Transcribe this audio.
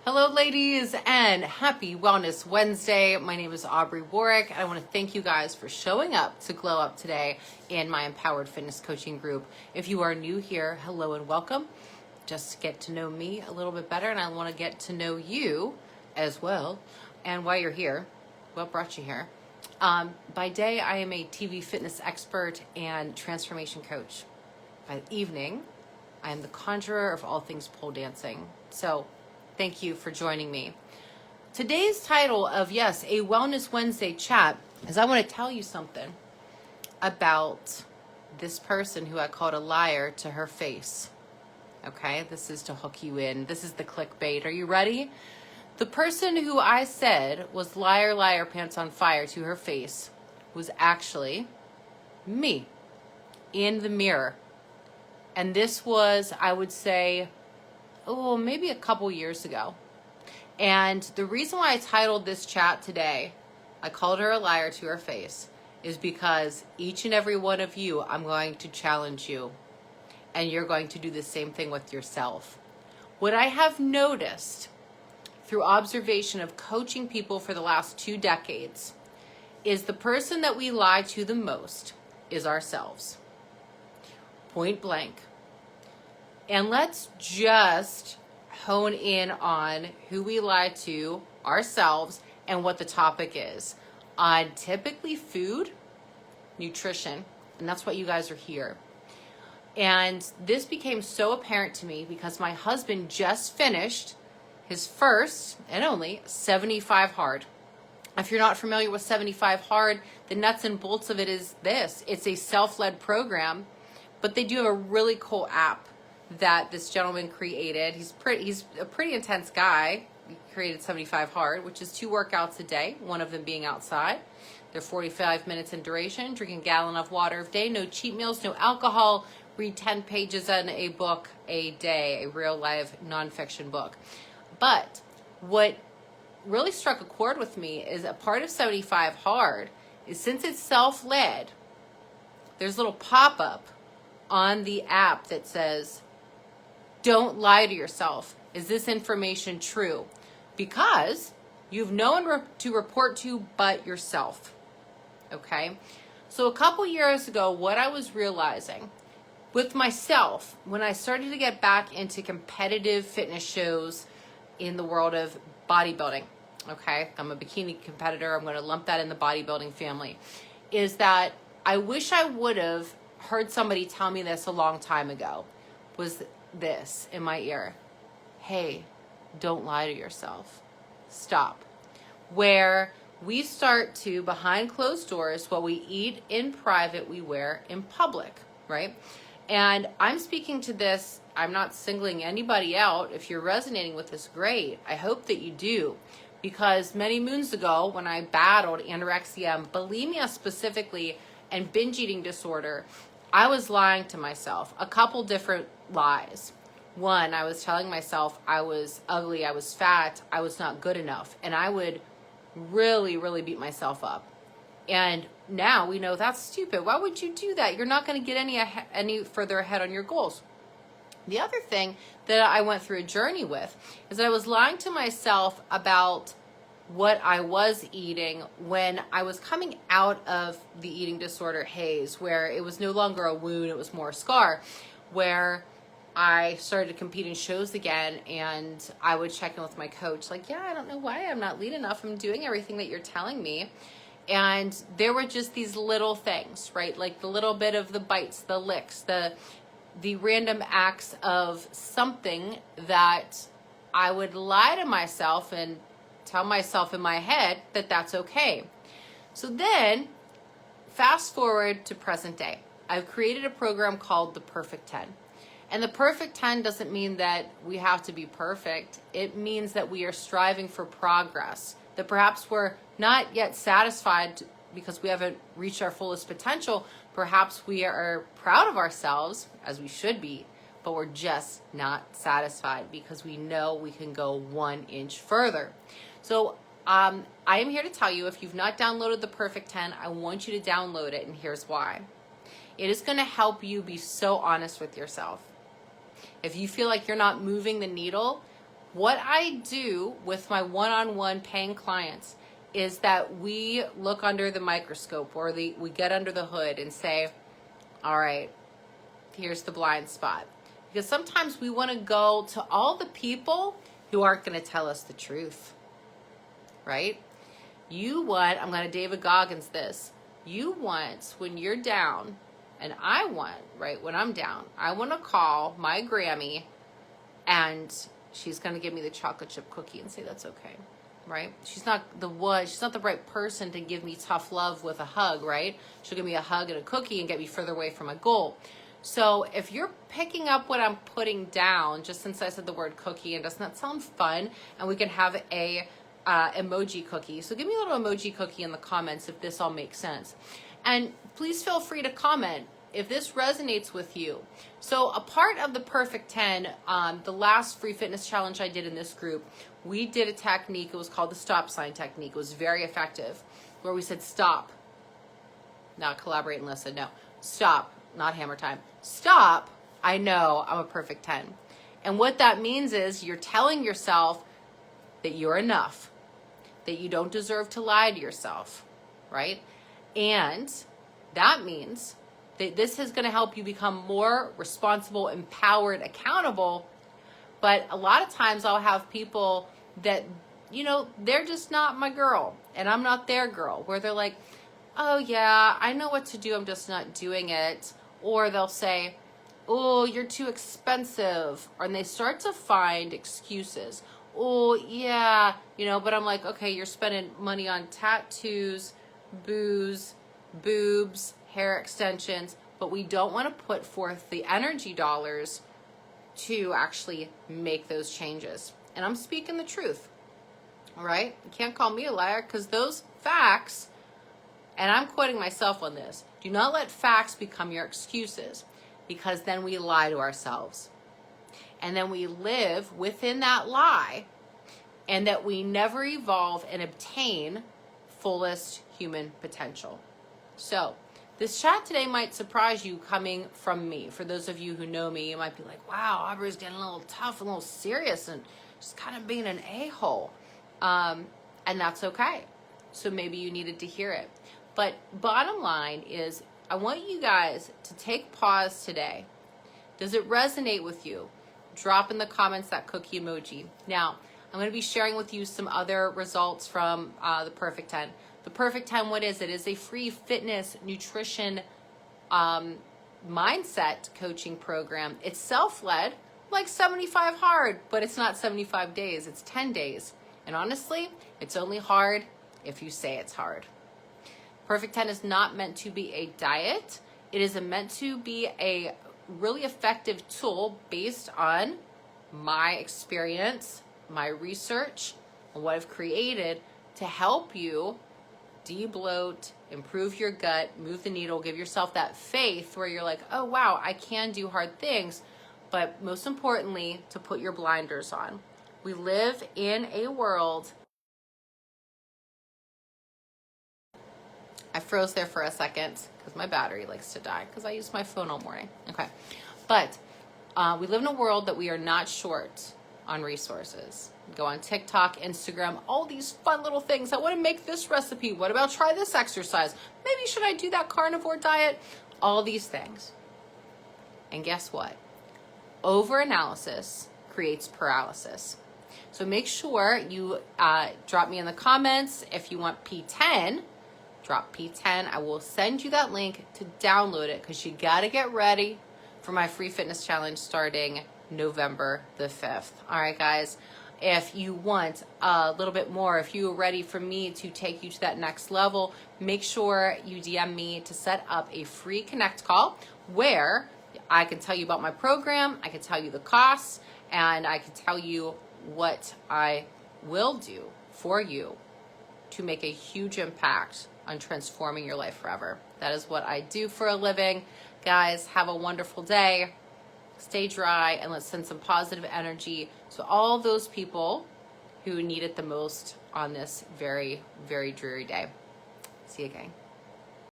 Hello, ladies, and happy Wellness Wednesday. My name is Aubrey Warwick, and I want to thank you guys for showing up to Glow Up today in my Empowered Fitness Coaching group. If you are new here, hello and welcome. Just to get to know me a little bit better, and I want to get to know you as well. And while you're here, what brought you here? By day, I am a TV fitness expert and transformation coach. By evening, I am the conjurer of all things pole dancing. So, thank you for joining me. Today's title of, yes, a Wellness Wednesday chat is I want to tell you something about this person who I called a liar to her face. Okay, this is to hook you in. This is the clickbait. Are you ready? The person who I said was liar, liar, pants on fire to her face was actually me in the mirror. And this was, I would say, maybe a couple years ago. And the reason why I titled this chat today, I called her a liar to her face, is because each and every one of you, I'm going to challenge you. And you're going to do the same thing with yourself. What I have noticed through observation of coaching people for the last 2 decades is the person that we lie to the most is ourselves. Point blank. And let's just hone in on who we lie to, ourselves, and what the topic is. On typically food, nutrition, and that's what you guys are here. And this became so apparent to me because my husband just finished his first and only 75 Hard. If you're not familiar with 75 Hard, the nuts and bolts of it is this. It's a self-led program, but they do have a really cool app that this gentleman created. He's a pretty intense guy. He created 75 Hard, which is 2 workouts a day, one of them being outside. They're 45 minutes in duration, drinking a gallon of water a day, no cheat meals, no alcohol, read 10 pages in a book a day, a real life nonfiction book. But what really struck a chord with me is a part of 75 Hard is since it's self-led, there's a little pop-up on the app that says, don't lie to yourself. Is this information true? Because you've no one to report to but yourself. Okay? So a couple years ago, what I was realizing with myself, when I started to get back into competitive fitness shows in the world of bodybuilding, okay? I'm a bikini competitor. I'm going to lump that in the bodybuilding family, is that I wish I would have heard somebody tell me this a long time ago, was this in my ear. Hey, don't lie to yourself. Stop. Where we start to, behind closed doors, what we eat in private, we wear in public, right? And I'm speaking to this, I'm not singling anybody out. If you're resonating with this, great. I hope that you do. Because many moons ago, when I battled anorexia and bulimia specifically, and binge eating disorder, I was lying to myself. A couple different lies. One, I was telling myself I was ugly, I was fat, I was not good enough. And I would really, really beat myself up. And now we know that's stupid. Why would you do that? You're not going to get any further ahead on your goals. The other thing that I went through a journey with is that I was lying to myself about what I was eating when I was coming out of the eating disorder haze, where it was no longer a wound, it was more a scar, where I started to compete in shows again, and I would check in with my coach, like, yeah, I don't know why I'm not lean enough. I'm doing everything that you're telling me. And there were just these little things, right? Like the little bit of the bites, the licks, the random acts of something that I would lie to myself and tell myself in my head that that's okay. So then, fast forward to present day. I've created a program called the Perfect 10. And the Perfect 10 doesn't mean that we have to be perfect. It means that we are striving for progress, that perhaps we're not yet satisfied because we haven't reached our fullest potential. Perhaps we are proud of ourselves, as we should be, but we're just not satisfied because we know we can go 1 inch further. So I am here to tell you, if you've not downloaded the Perfect 10, I want you to download it, and here's why. It is going to help you be so honest with yourself. If you feel like you're not moving the needle, What I do with my one-on-one paying clients is that we look under the microscope, or we get under the hood and say, all right, here's the blind spot. Because sometimes we want to go to all the people who aren't going to tell us the truth, right? I'm going to David Goggins this. You want, when you're down, and I want, right, when I'm down, I want to call my Grammy, and she's going to give me the chocolate chip cookie and say that's okay, right? She's not the right person to give me tough love with a hug, right? She'll give me a hug and a cookie and get me further away from my goal. So if you're picking up what I'm putting down, just since I said the word cookie, and doesn't that sound fun? And we can have a emoji cookie. So give me a little emoji cookie in the comments if this all makes sense. And please feel free to comment if this resonates with you. So a part of the Perfect 10, the last free fitness challenge I did in this group, we did a technique. It was called the stop sign technique. It was very effective, where we said stop. Not collaborate and listen. No, stop. Not hammer time. Stop. I know I'm a perfect 10. And what that means is you're telling yourself that you're enough, that you don't deserve to lie to yourself, right? And that means that this is going to help you become more responsible, empowered, accountable. But a lot of times I'll have people that, they're just not my girl and I'm not their girl, where they're like, oh yeah, I know what to do, I'm just not doing it. Or they'll say, oh, you're too expensive. And they start to find excuses. Oh, yeah, but I'm like, okay, you're spending money on tattoos, booze, boobs, hair extensions, but we don't want to put forth the energy dollars to actually make those changes. And I'm speaking the truth, all right? You can't call me a liar, because those facts, and I'm quoting myself on this, do not let facts become your excuses, because then we lie to ourselves. And then we live within that lie, and that we never evolve and obtain fullest human potential. So this chat today might surprise you coming from me. For those of you who know me, you might be like, wow, Aubrey's getting a little tough, a little serious, and just kind of being an a-hole. And that's okay. So maybe you needed to hear it. But bottom line is, I want you guys to take pause today. Does it resonate with you? Drop in the comments that cookie emoji. Now, I'm going to be sharing with you some other results from the Perfect 10. The Perfect 10, what is it? It is a free fitness, nutrition, mindset coaching program. It's self-led, like 75 hard, but it's not 75 days. It's 10 days. And honestly, it's only hard if you say it's hard. Perfect 10 is not meant to be a diet. It is meant to be a really effective tool based on my experience, my research, and what I've created to help you de-bloat, improve your gut, move the needle, give yourself that faith where you're like, oh wow, I can do hard things, but most importantly, to put your blinders on. We live in a world. I froze there for a second because my battery likes to die because I use my phone all morning. Okay. But we live in a world that we are not short on resources. Go on TikTok, Instagram, all these fun little things. I want to make this recipe. What about try this exercise? Maybe should I do that carnivore diet? All these things. And guess what? Overanalysis creates paralysis. So make sure you drop me in the comments if you want P10. Drop P10. I will send you that link to download it because you got to get ready for my free fitness challenge starting November the 5th. All right, guys. If you want a little bit more, if you're ready for me to take you to that next level, make sure you DM me to set up a free Connect call where I can tell you about my program, I can tell you the costs, and I can tell you what I will do for you to make a huge impact on transforming your life forever. That is what I do for a living. Guys, have a wonderful day. Stay dry, and let's send some positive energy to all those people who need it the most on this very, very dreary day. See you again.